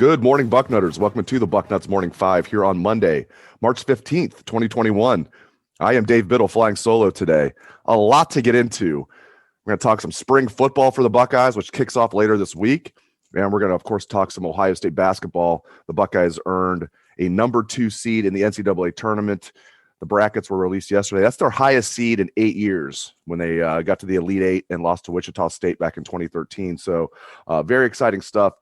Good morning, Bucknutters. Welcome to the Bucknuts Morning 5 here on Monday, March 15th, 2021. I am Dave Biddle flying solo today. A lot to get into. We're going to talk some spring football for the Buckeyes, which kicks off later this week. And we're going to, of course, talk some Ohio State basketball. The Buckeyes earned a number 2 seed in the NCAA Tournament. The brackets were released yesterday. That's their highest seed in 8 years when they got to the Elite Eight and lost to Wichita State back in 2013. So very exciting stuff.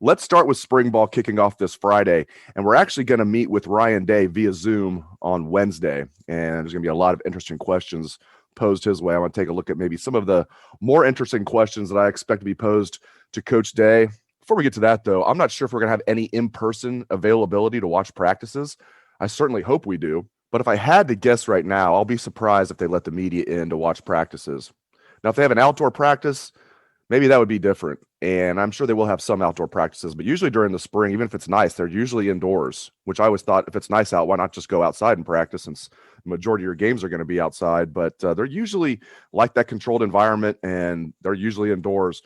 Let's start with spring ball kicking off this Friday, and we're actually going to meet with Ryan Day via Zoom on Wednesday, and there's going to be a lot of interesting questions posed his way. I want to take a look at maybe some of the more interesting questions that I expect to be posed to Coach Day. Before we get to that, though, I'm not sure if we're going to have any in-person availability to watch practices. I certainly hope we do, but if I had to guess right now, I'll be surprised if they let the media in to watch practices. Now, if they have an outdoor practice, maybe that would be different, and I'm sure they will have some outdoor practices, but usually during the spring, even if it's nice, they're usually indoors, which I always thought if it's nice out, why not just go outside and practice, since the majority of your games are going to be outside, but they're usually like that controlled environment, and they're usually indoors,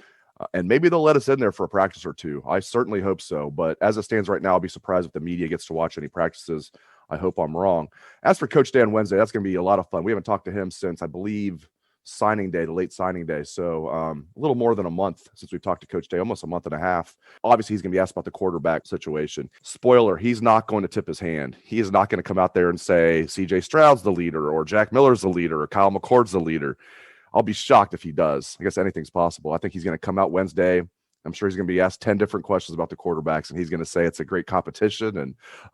and maybe they'll let us in there for a practice or two. I certainly hope so, but as it stands right now, I'll be surprised if the media gets to watch any practices. I hope I'm wrong. As for Coach Day on Wednesday, that's going to be a lot of fun. We haven't talked to him since, I believe, signing day, the late signing day. So a little more than a month since we've talked to Coach Day, almost a month and a half. Obviously, he's going to be asked about the quarterback situation. Spoiler, he's not going to tip his hand. He is not going to come out there and say CJ Stroud's the leader or Jack Miller's the leader or Kyle McCord's the leader. I'll be shocked if he does. I guess anything's possible. I think he's going to come out Wednesday. I'm sure he's going to be asked 10 different questions about the quarterbacks, and he's going to say it's a great competition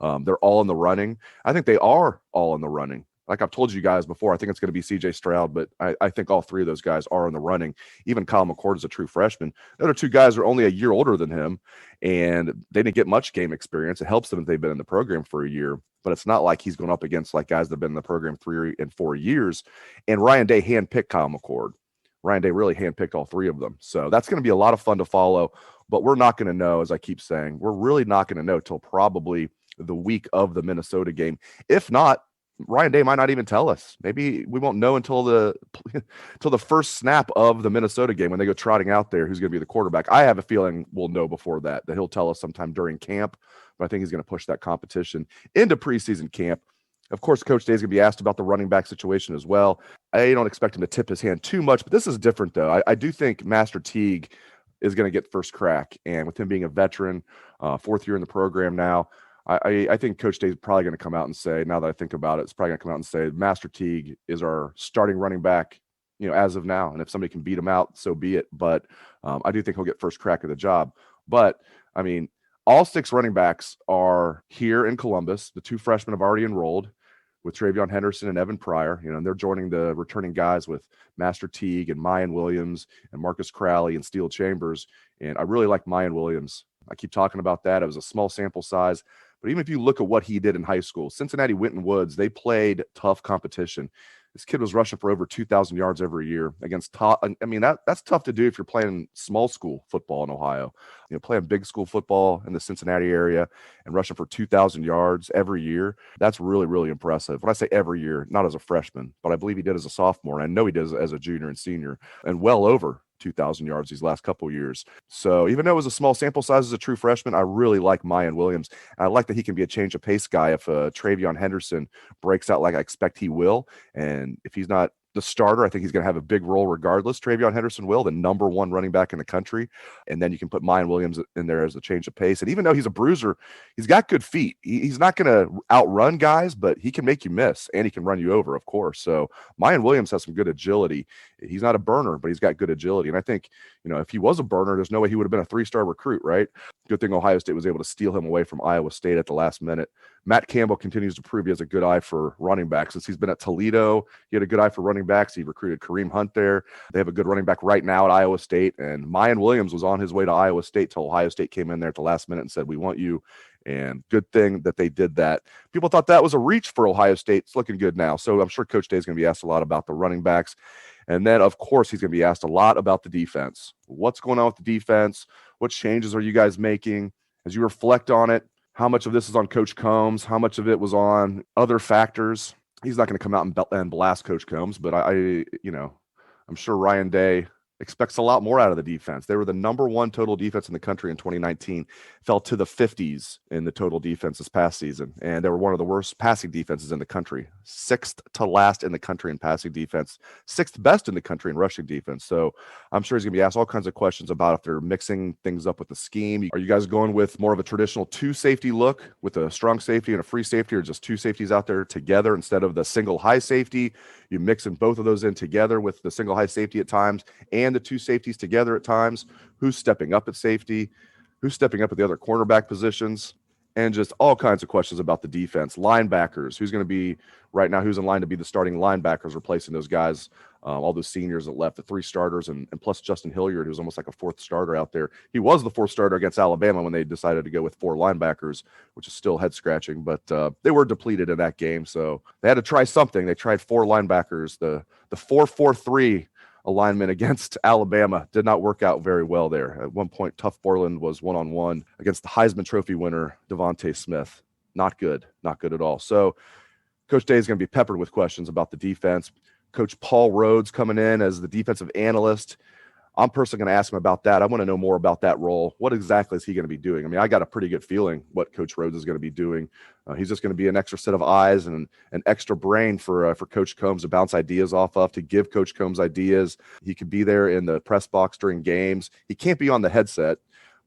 and they're all in the running. I think they are all in the running. Like I've told you guys before, I think it's going to be CJ Stroud, but I think all three of those guys are in the running. Even Kyle McCord is a true freshman. The other two guys are only a year older than him, and they didn't get much game experience. It helps them if they've been in the program for a year, but it's not like he's going up against like guys that have been in the program 3 and 4 years. And Ryan Day handpicked Kyle McCord. Ryan Day really handpicked all three of them. So that's going to be a lot of fun to follow, but we're not going to know, as I keep saying, we're really not going to know till probably the week of the Minnesota game. If not, Ryan Day might not even tell us. Maybe we won't know until the first snap of the Minnesota game when they go trotting out there who's going to be the quarterback. I have a feeling we'll know before that he'll tell us sometime during camp, but I think he's going to push that competition into preseason camp. Of course, Coach Day is going to be asked about the running back situation as well. I don't expect him to tip his hand too much, but this is different, though. I do think Master Teague is going to get first crack, and with him being a veteran, fourth year in the program now, I think Coach Day is probably going to come out and say, now that I think about it, it's probably going to come out and say Master Teague is our starting running back, as of now. And if somebody can beat him out, so be it. But I do think he'll get first crack at the job. But I mean, all 6 running backs are here in Columbus. The 2 freshmen have already enrolled with Travion Henderson and Evan Pryor, and they're joining the returning guys with Master Teague and Mayan Williams and Marcus Crowley and Steele Chambers. And I really like Mayan Williams. I keep talking about that. It was a small sample size. But even if you look at what he did in high school, Cincinnati Winton Woods, they played tough competition. This kid was rushing for over 2,000 yards every year against top. I mean, that's tough to do if you're playing small school football in Ohio. Playing big school football in the Cincinnati area and rushing for 2,000 yards every year. That's really, really impressive. When I say every year, not as a freshman, but I believe he did as a sophomore. And I know he did as a junior and senior, and well over 2,000 yards these last couple of years. So even though it was a small sample size as a true freshman, I really like Mayan Williams. And I like that he can be a change of pace guy if Travion Henderson breaks out like I expect he will. And if he's not the starter, I think he's going to have a big role regardless. Travion Henderson will, the number 1 running back in the country. And then you can put Mayan Williams in there as a change of pace. And even though he's a bruiser, he's got good feet. He's not going to outrun guys, but he can make you miss, and he can run you over, of course. So Mayan Williams has some good agility. He's not a burner, but he's got good agility. And I think, if he was a burner, there's no way he would have been a 3-star recruit, right? Good thing Ohio State was able to steal him away from Iowa State at the last minute. Matt Campbell continues to prove he has a good eye for running backs. Since he's been at Toledo, he had a good eye for running backs. He recruited Kareem Hunt there. They have a good running back right now at Iowa State. And Mayan Williams was on his way to Iowa State till Ohio State came in there at the last minute and said, we want you. And good thing that they did that. People thought that was a reach for Ohio State. It's looking good now. So I'm sure Coach Day is going to be asked a lot about the running backs. And then, of course, he's going to be asked a lot about the defense. What's going on with the defense? What changes are you guys making? As you reflect on it, how much of this is on Coach Combs? How much of it was on other factors? He's not going to come out and blast Coach Combs, but I'm sure Ryan Day expects a lot more out of the defense. They were the number one total defense in the country in 2019, fell to the 50s in the total defense this past season. And they were one of the worst passing defenses in the country, 6th to last in the country in passing defense, 6th best in the country in rushing defense. So I'm sure he's going to be asked all kinds of questions about if they're mixing things up with the scheme. Are you guys going with more of a traditional 2-safety look with a strong safety and a free safety, or just 2 safeties out there together instead of the single high safety? You mixing both of those in together with the single high safety at times and the 2 safeties together at times. Who's stepping up at safety? Who's stepping up at the other cornerback positions? And just all kinds of questions about the defense. Linebackers, who's going to be right now, who's in line to be the starting linebackers, replacing those guys, all those seniors that left, the 3 starters, and plus Justin Hilliard, who's almost like a 4th starter out there. He was the 4th starter against Alabama when they decided to go with 4 linebackers, which is still head scratching, but they were depleted in that game. So they had to try something. They tried 4 linebackers. The 4-4-3 alignment against Alabama did not work out very well there. At one point, Tough Borland was one-on-one against the Heisman Trophy winner, Devontae Smith. Not good at all. So Coach Day is going to be peppered with questions about the defense. Coach Paul Rhodes coming in as the defensive analyst. I'm personally going to ask him about that. I want to know more about that role. What exactly is he going to be doing? I mean, I got a pretty good feeling what Coach Rhodes is going to be doing. He's just going to be an extra set of eyes and an extra brain for Coach Combs to bounce ideas off of, to give Coach Combs ideas. He could be there in the press box during games. He can't be on the headset,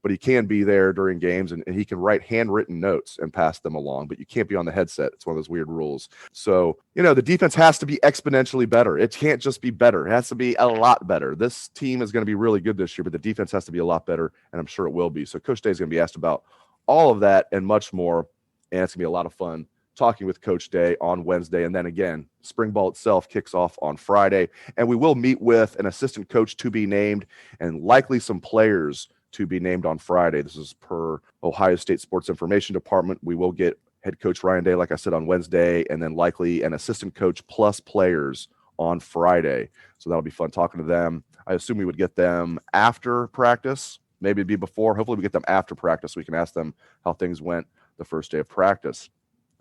but he can be there during games, and he can write handwritten notes and pass them along, but you can't be on the headset. It's one of those weird rules. So, the defense has to be exponentially better. It can't just be better. It has to be a lot better. This team is going to be really good this year, but the defense has to be a lot better, and I'm sure it will be. So Coach Day is going to be asked about all of that and much more, and it's going to be a lot of fun talking with Coach Day on Wednesday. And then again, spring ball itself kicks off on Friday, and we will meet with an assistant coach to be named and likely some players to be named on Friday. This is per Ohio State Sports Information Department. We will get head coach Ryan Day, like I said, on Wednesday, and then likely an assistant coach plus players on Friday. So that'll be fun talking to them. I assume we would get them after practice. Maybe it'd be before. Hopefully we get them after practice so we can ask them how things went the first day of practice.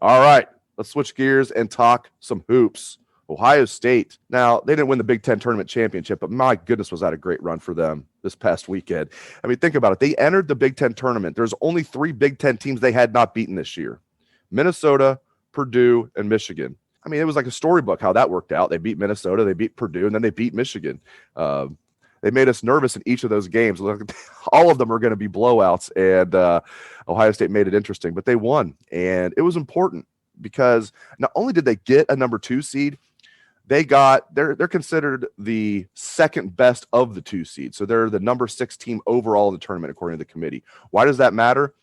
All right, let's switch gears and talk some hoops. Ohio State. Now, they didn't win the Big Ten Tournament Championship, but my goodness, was that a great run for them this past weekend. I mean, think about it. They entered the Big Ten Tournament. There's only 3 Big Ten teams they had not beaten this year: Minnesota, Purdue, and Michigan. I mean, it was like a storybook how that worked out. They beat Minnesota, they beat Purdue, and then they beat Michigan. They made us nervous in each of those games. All of them are going to be blowouts, and Ohio State made it interesting, but they won, and it was important because not only did they get a number 2 seed, they're considered the second best of the 2 seeds. So they're the number 6 team overall in the tournament, according to the committee. Why does that matter?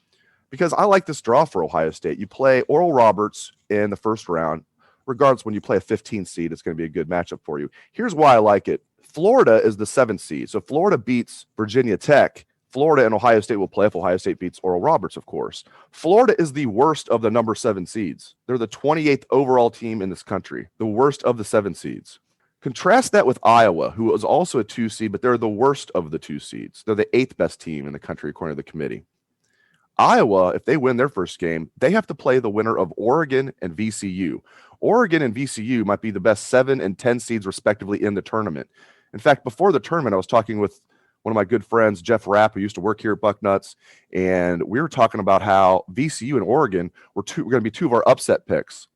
Because I like this draw for Ohio State. You play Oral Roberts in the first round. Regardless, when you play a 15 seed, it's going to be a good matchup for you. Here's why I like it. Florida is the 7th seed. So Florida beats Virginia Tech. Florida and Ohio State will play if Ohio State beats Oral Roberts, of course. Florida is the worst of the number 7 seeds. They're the 28th overall team in this country, the worst of the 7 seeds. Contrast that with Iowa, who was also a 2 seed, but they're the worst of the 2 seeds. They're the 8th best team in the country, according to the committee. Iowa, if they win their first game, they have to play the winner of Oregon and VCU. Oregon and VCU might be the best 7 and 10 seeds, respectively, in the tournament. In fact, before the tournament, I was talking with one of my good friends, Jeff Rapp, who used to work here at Bucknuts, and we were talking about how VCU and Oregon were going to be 2 of our upset picks.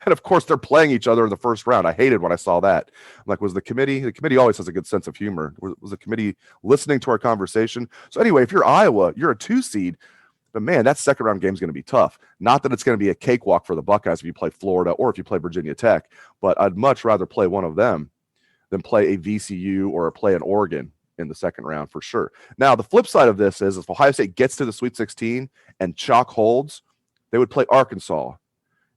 And of course, they're playing each other in the first round. I hated when I saw that. I'm like, was the committee always has a good sense of humor. Was the committee listening to our conversation? So anyway, if you're Iowa, you're a 2 seed, but man, that second round game is going to be tough. Not that it's going to be a cakewalk for the Buckeyes if you play Florida or if you play Virginia Tech, but I'd much rather play one of them than play a VCU or play an Oregon in the second round for sure. Now, the flip side of this is if Ohio State gets to the Sweet 16 and chalk holds, they would play Arkansas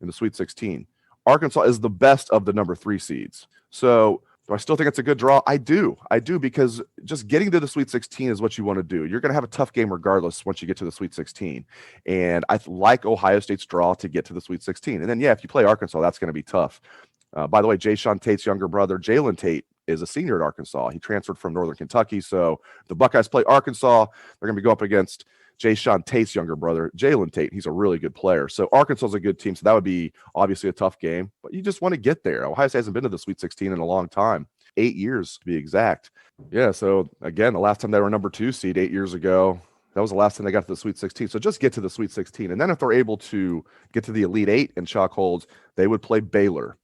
in the Sweet 16. Arkansas is the best of the number 3 seeds. So Do I still think it's a good draw? I do, because just getting to the Sweet 16 is what you want to do. You're going to have a tough game regardless once you get to the Sweet 16. And I like Ohio State's draw to get to the Sweet 16. And then, if you play Arkansas, that's going to be tough. By the way, Jayshawn Tate's younger brother, Jalen Tate, is a senior at Arkansas. He transferred from Northern Kentucky. So the Buckeyes play Arkansas. They're going to go up against Jayshawn Tate's younger brother, Jalen Tate. He's a really good player. So Arkansas is a good team. So that would be obviously a tough game, but you just want to get there. Ohio State hasn't been to the Sweet 16 in a long time, 8 years to be exact. Yeah. So again, the last time they were number 2 seed 8 years ago, that was the last time they got to the Sweet 16. So just get to the Sweet 16. And then if they're able to get to the Elite 8 in chalk holds, they would play Baylor.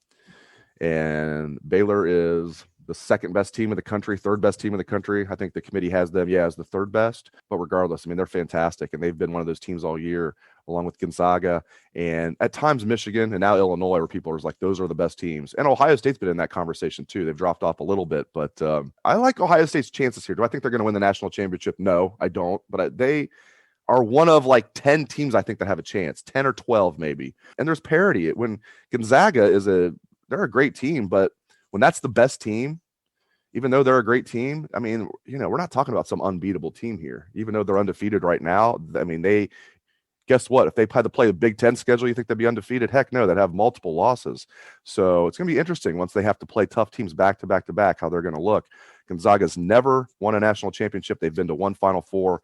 And Baylor is the second best team in the country, third best team in the country. I think the committee has them, as the third best. But regardless, I mean, they're fantastic. And they've been one of those teams all year, along with Gonzaga and at times Michigan and now Illinois, where people are like, those are the best teams. And Ohio State's been in that conversation too. They've dropped off a little bit, but I like Ohio State's chances here. Do I think they're going to win the national championship? No, I don't. But they are one of like 10 teams I think that have a chance, 10 or 12 maybe. And there's parity. When Gonzaga they're a great team, but when that's the best team, even though they're a great team, I mean, we're not talking about some unbeatable team here. Even though they're undefeated right now, I mean, guess what? If they had to play the Big Ten schedule, you think they'd be undefeated? Heck no, they'd have multiple losses. So it's going to be interesting once they have to play tough teams back to back to back, how they're going to look. Gonzaga's never won a national championship. They've been to one Final Four.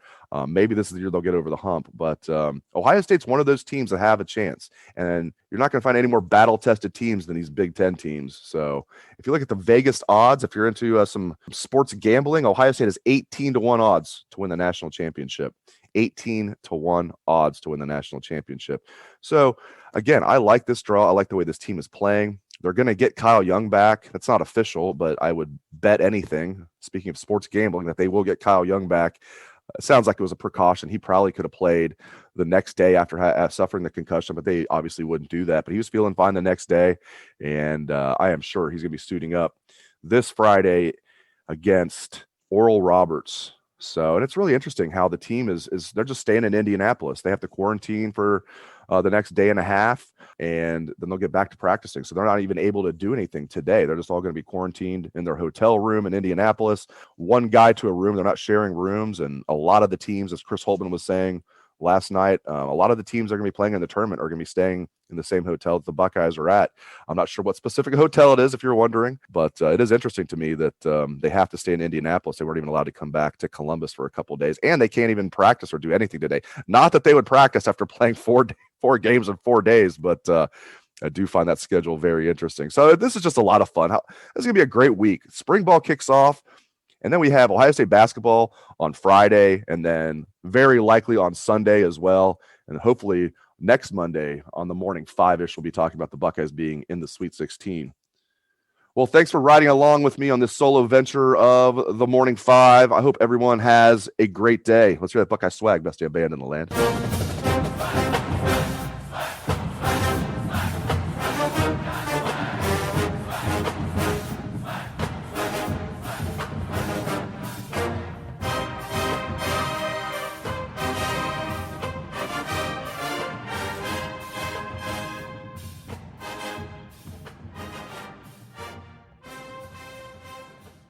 Maybe this is the year they'll get over the hump. But Ohio State's one of those teams that have a chance. And you're not going to find any more battle-tested teams than these Big Ten teams. So if you look at the Vegas odds, if you're into some sports gambling, Ohio State has 18-1 odds to win the national championship. 18-1 odds to win the national championship. So again, I like this draw. I like the way this team is playing. They're going to get Kyle Young back. That's not official, but I would bet anything, speaking of sports gambling, that they will get Kyle Young back. It sounds like it was a precaution. He probably could have played the next day after suffering the concussion, but they obviously wouldn't do that. But he was feeling fine the next day, and I am sure he's going to be suiting up this Friday against Oral Roberts. So, and it's really interesting how the team is they're just staying in Indianapolis. They have to quarantine for the next day and a half, and then they'll get back to practicing. So they're not even able to do anything today. They're just all going to be quarantined in their hotel room in Indianapolis, one guy to a room. They're not sharing rooms. And a lot of the teams, as Chris Holtman was saying last night, a lot of the teams that are going to be playing in the tournament are going to be staying in the same hotel that the Buckeyes are at. I'm not sure what specific hotel it is, if you're wondering, but it is interesting to me that they have to stay in Indianapolis. They weren't even allowed to come back to Columbus for a couple of days, and they can't even practice or do anything today. Not that they would practice after playing four games in 4 days, but I do find that schedule very interesting. So this is just a lot of fun. This is going to be a great week. Spring ball kicks off, and then we have Ohio State basketball on Friday, and then very likely on Sunday as well. And hopefully next Monday on the morning 5-ish, we'll be talking about the Buckeyes being in the Sweet 16. Well, thanks for riding along with me on this solo venture of the Morning 5. I hope everyone has a great day. Let's hear that Buckeye swag, best damn band in the land.